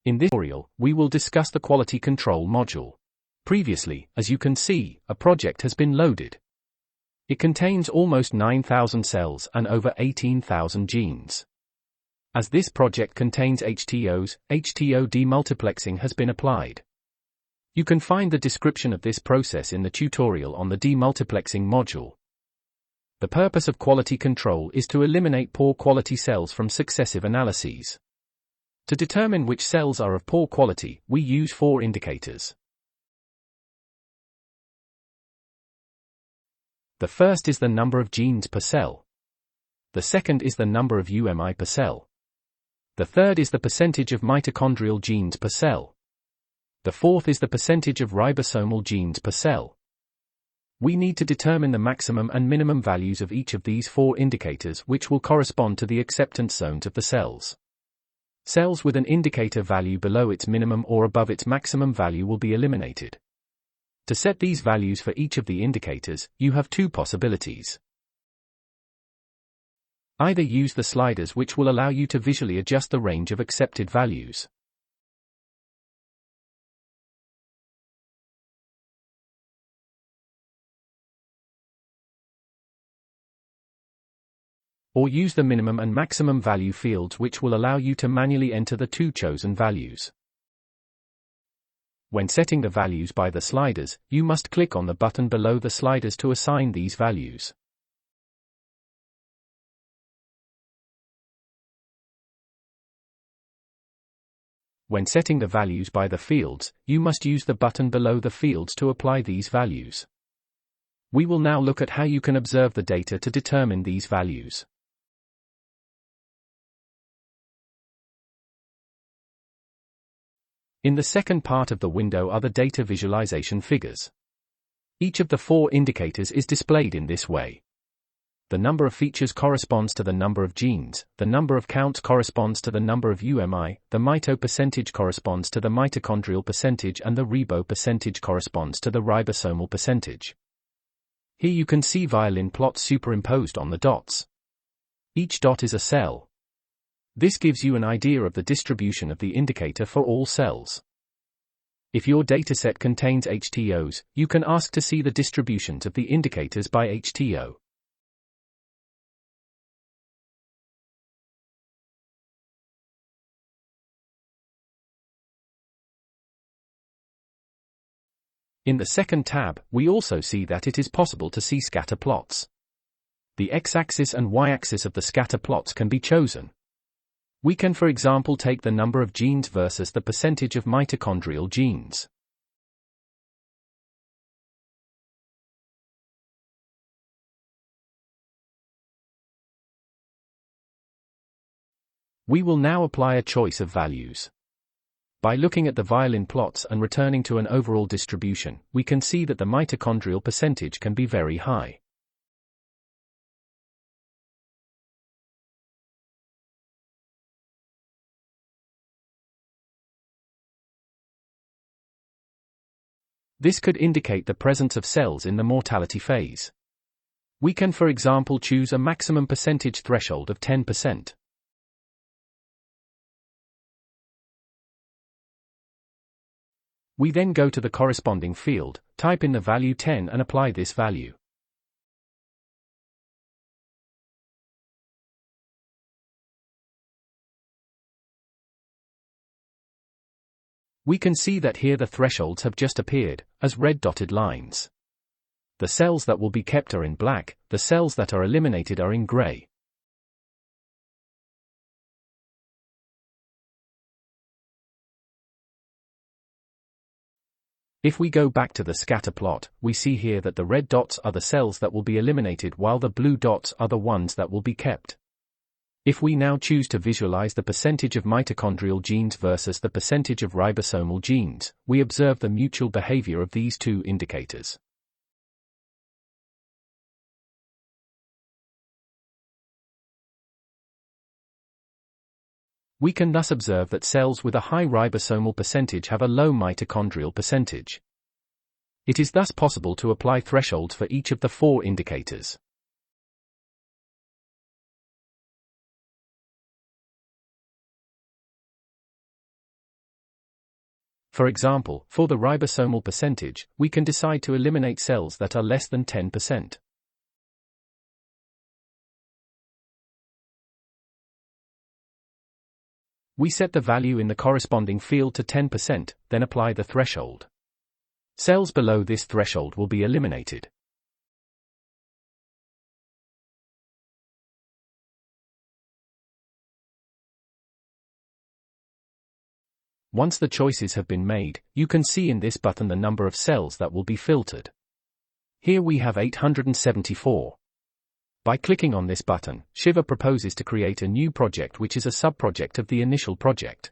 In this tutorial, we will discuss the quality control module. Previously, as you can see, a project has been loaded. It contains almost 9,000 cells and over 18,000 genes. As this project contains HTOs, HTO demultiplexing has been applied. You can find the description of this process in the tutorial on the demultiplexing module. The purpose of quality control is to eliminate poor quality cells from successive analyses. To determine which cells are of poor quality, we use 4 indicators. The first is the number of genes per cell. The second is the number of UMI per cell. The third is the percentage of mitochondrial genes per cell. The fourth is the percentage of ribosomal genes per cell. We need to determine the maximum and minimum values of each of these 4 indicators, which will correspond to the acceptance zones of the cells. Cells with an indicator value below its minimum or above its maximum value will be eliminated. To set these values for each of the indicators, you have 2 possibilities. Either use the sliders, which will allow you to visually adjust the range of accepted values. Or use the minimum and maximum value fields, which will allow you to manually enter the 2 chosen values. When setting the values by the sliders, you must click on the button below the sliders to assign these values. When setting the values by the fields, you must use the button below the fields to apply these values. We will now look at how you can observe the data to determine these values. In the second part of the window are the data visualization figures. Each of the 4 indicators is displayed in this way. The number of features corresponds to the number of genes, the number of counts corresponds to the number of UMI, the mito percentage corresponds to the mitochondrial percentage, and the ribo percentage corresponds to the ribosomal percentage. Here you can see violin plots superimposed on the dots. Each dot is a cell. This gives you an idea of the distribution of the indicator for all cells. If your dataset contains HTOs, you can ask to see the distributions of the indicators by HTO. In the second tab, we also see that it is possible to see scatter plots. The x-axis and y-axis of the scatter plots can be chosen. We can, for example, take the number of genes versus the percentage of mitochondrial genes. We will now apply a choice of values. By looking at the violin plots and returning to an overall distribution, we can see that the mitochondrial percentage can be very high. This could indicate the presence of cells in the mortality phase. We can, for example, choose a maximum percentage threshold of 10%. We then go to the corresponding field, type in the value 10 and apply this value. We can see that here the thresholds have just appeared, as red dotted lines. The cells that will be kept are in black, the cells that are eliminated are in gray. If we go back to the scatter plot, we see here that the red dots are the cells that will be eliminated while the blue dots are the ones that will be kept. If we now choose to visualize the percentage of mitochondrial genes versus the percentage of ribosomal genes, we observe the mutual behavior of these 2 indicators. We can thus observe that cells with a high ribosomal percentage have a low mitochondrial percentage. It is thus possible to apply thresholds for each of the 4 indicators. For example, for the ribosomal percentage, we can decide to eliminate cells that are less than 10%. We set the value in the corresponding field to 10%, then apply the threshold. Cells below this threshold will be eliminated. Once the choices have been made, you can see in this button the number of cells that will be filtered. Here we have 874. By clicking on this button, ShIVA proposes to create a new project which is a subproject of the initial project.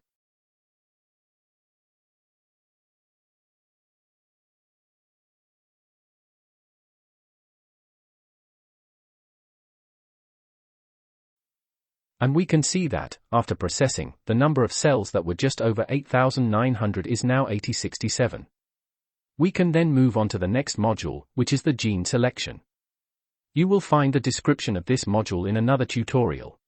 And we can see that, after processing, the number of cells that were just over 8,900 is now 8067. We can then move on to the next module, which is the gene selection. You will find the description of this module in another tutorial.